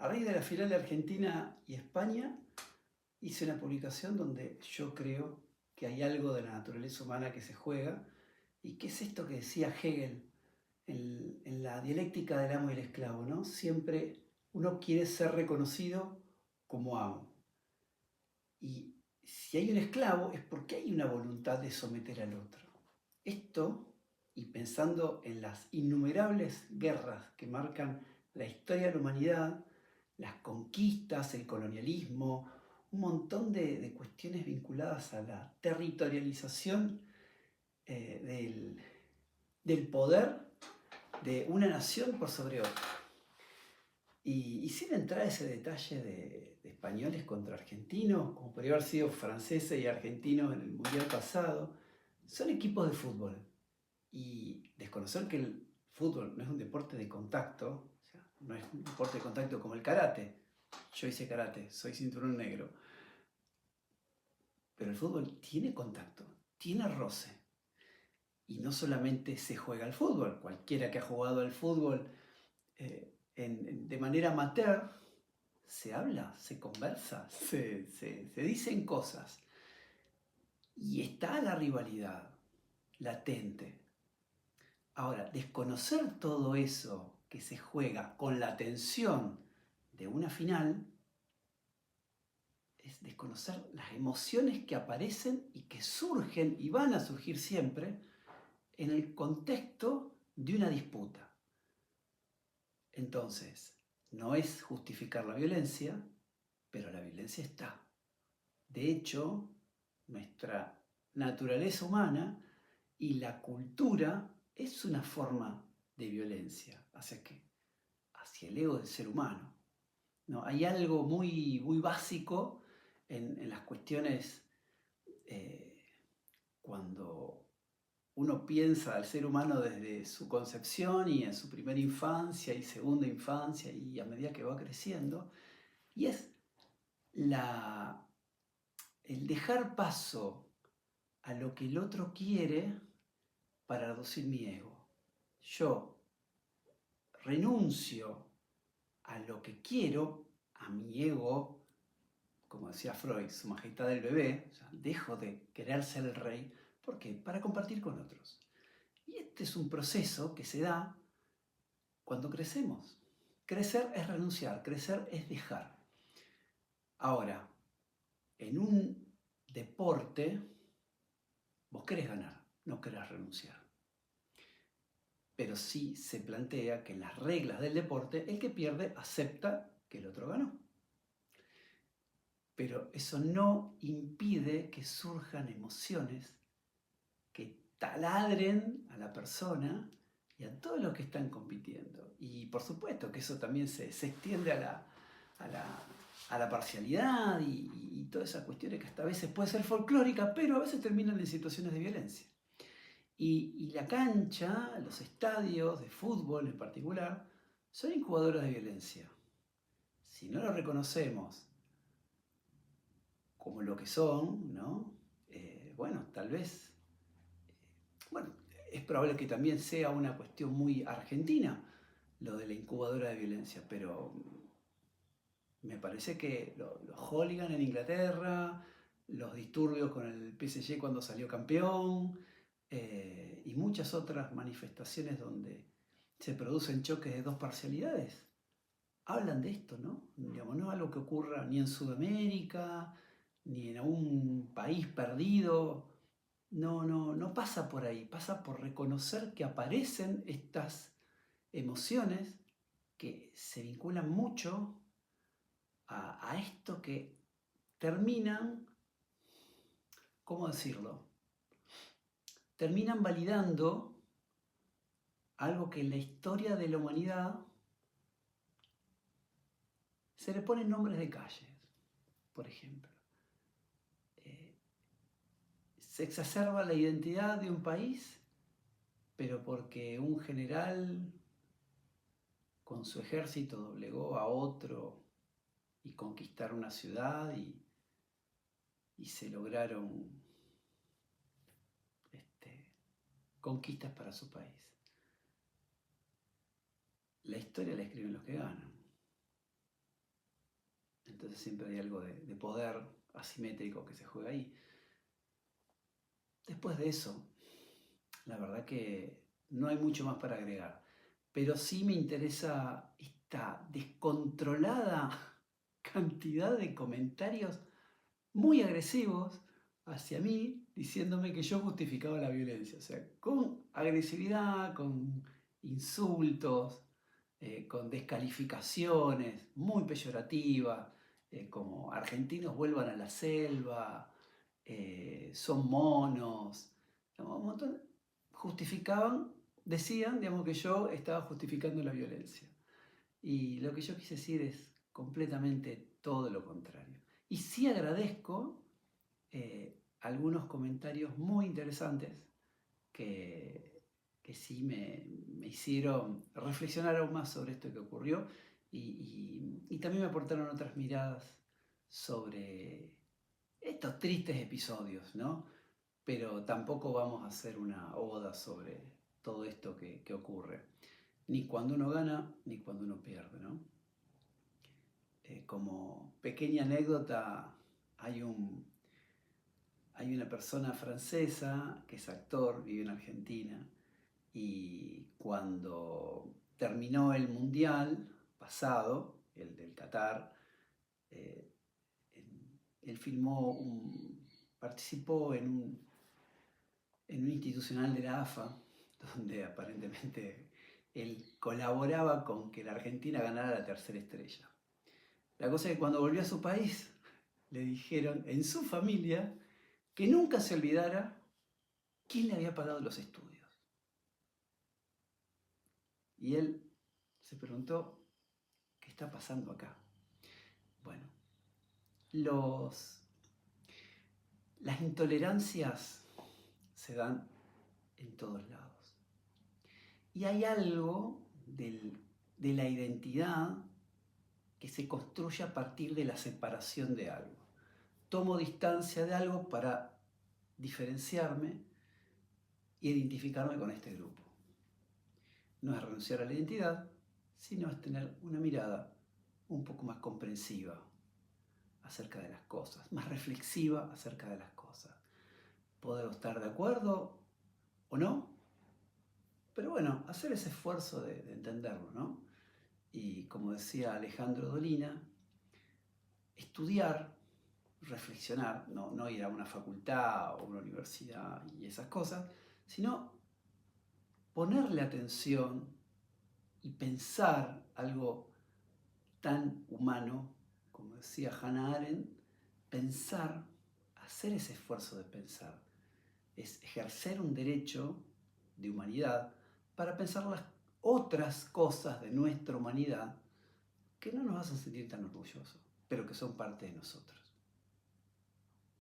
A raíz de la final de Argentina y España, hice una publicación donde yo creo que hay algo de la naturaleza humana que se juega, y que es esto que decía Hegel en la dialéctica del amo y el esclavo, ¿no? Siempre uno quiere ser reconocido como amo. Y si hay un esclavo es porque hay una voluntad de someter al otro. Esto, y pensando en las innumerables guerras que marcan la historia de la humanidad, las conquistas, el colonialismo, un montón de cuestiones vinculadas a la territorialización del poder de una nación por sobre otra. Y sin entrar a ese detalle de españoles contra argentinos, como podría haber sido franceses y argentinos en el Mundial pasado, son equipos de fútbol. Y desconocer que el fútbol no es un deporte de contacto, o sea, no es un deporte de contacto como el karate. Yo hice karate, soy cinturón negro. Pero el fútbol tiene contacto, tiene roce. Y no solamente se juega al fútbol, cualquiera que ha jugado al fútbol de manera amateur, se habla, se conversa, se dicen cosas. Y está la rivalidad latente. Ahora, desconocer todo eso que se juega con la tensión de una final es desconocer las emociones que aparecen y que surgen y van a surgir siempre en el contexto de una disputa. Entonces, no es justificar la violencia, pero la violencia está. De hecho, nuestra naturaleza humana y la cultura es una forma de violencia. ¿Hacia qué? Hacia el ego del ser humano. ¿No? Hay algo muy, muy básico en las cuestiones cuando uno piensa al ser humano desde su concepción y en su primera infancia y segunda infancia y a medida que va creciendo, y es el dejar paso a lo que el otro quiere para reducir mi ego. Yo renuncio a lo que quiero, a mi ego, como decía Freud, su majestad del bebé, o sea, dejo de querer ser el rey, ¿por qué? Para compartir con otros. Y este es un proceso que se da cuando crecemos. Crecer es renunciar, crecer es dejar. Ahora, en un deporte, vos querés ganar, no querés renunciar. Pero sí se plantea que en las reglas del deporte, el que pierde acepta que el otro ganó. Pero eso no impide que surjan emociones que taladren a la persona y a todos los que están compitiendo. Y por supuesto que eso también se extiende a la parcialidad y todas esas cuestiones que hasta a veces puede ser folclórica, pero a veces terminan en situaciones de violencia. Y la cancha, los estadios de fútbol en particular, son incubadoras de violencia. Si no lo reconocemos como lo que son, ¿no? Bueno, tal vez, bueno, es probable que también sea una cuestión muy argentina, lo de la incubadora de violencia, pero me parece que los hooligans en Inglaterra, los disturbios con el PSG cuando salió campeón, y muchas otras manifestaciones donde se producen choques de dos parcialidades, hablan de esto, ¿no? Digamos, no es algo que ocurra ni en Sudamérica, ni en un país perdido. No pasa por ahí, pasa por reconocer que aparecen estas emociones que se vinculan mucho a esto que terminan, ¿cómo decirlo? Terminan validando algo que en la historia de la humanidad se le ponen nombres de calles, por ejemplo. Se exacerba la identidad de un país, pero porque un general con su ejército doblegó a otro y conquistaron una ciudad y se lograron conquistas para su país. La historia la escriben los que ganan. entonces siempre hay algo de poder asimétrico que se juega ahí. Después de eso, la verdad que no hay mucho más para agregar, pero sí me interesa esta descontrolada cantidad de comentarios muy agresivos hacia mí, diciéndome que yo justificaba la violencia, o sea, con agresividad, con insultos, con descalificaciones muy peyorativas, como argentinos vuelvan a la selva, son monos, digamos, un montón, justificaban, decían, digamos, que yo estaba justificando la violencia. Y lo que yo quise decir es completamente todo lo contrario. Y sí agradezco algunos comentarios muy interesantes que sí me hicieron reflexionar aún más sobre esto que ocurrió y también me aportaron otras miradas sobre estos tristes episodios, ¿no? Pero tampoco vamos a hacer una oda sobre todo esto que ocurre, ni cuando uno gana, ni cuando uno pierde, ¿no? Como pequeña anécdota, hay una persona francesa que es actor, vive en Argentina, y cuando terminó el mundial pasado, el del Qatar, eh, él participó en un institucional de la AFA, donde aparentemente él colaboraba con que la Argentina ganara la tercera estrella. La cosa es que cuando volvió a su país, le dijeron en su familia que nunca se olvidara quién le había pagado los estudios. Y él se preguntó, ¿qué está pasando acá? Bueno, las intolerancias se dan en todos lados. Y hay algo de la identidad que se construye a partir de la separación de algo. Tomo distancia de algo para diferenciarme e identificarme con este grupo. No es renunciar a la identidad, sino es tener una mirada un poco más comprensiva acerca de las cosas, más reflexiva acerca de las cosas. Puedo estar de acuerdo o no, pero bueno, hacer ese esfuerzo de entenderlo, ¿no? Y como decía Alejandro Dolina, estudiar, reflexionar, no ir a una facultad o una universidad y esas cosas, sino ponerle atención y pensar algo tan humano, como decía Hannah Arendt, pensar, hacer ese esfuerzo de pensar, es ejercer un derecho de humanidad para pensar las otras cosas de nuestra humanidad que no nos hacen sentir tan orgullosos, pero que son parte de nosotros.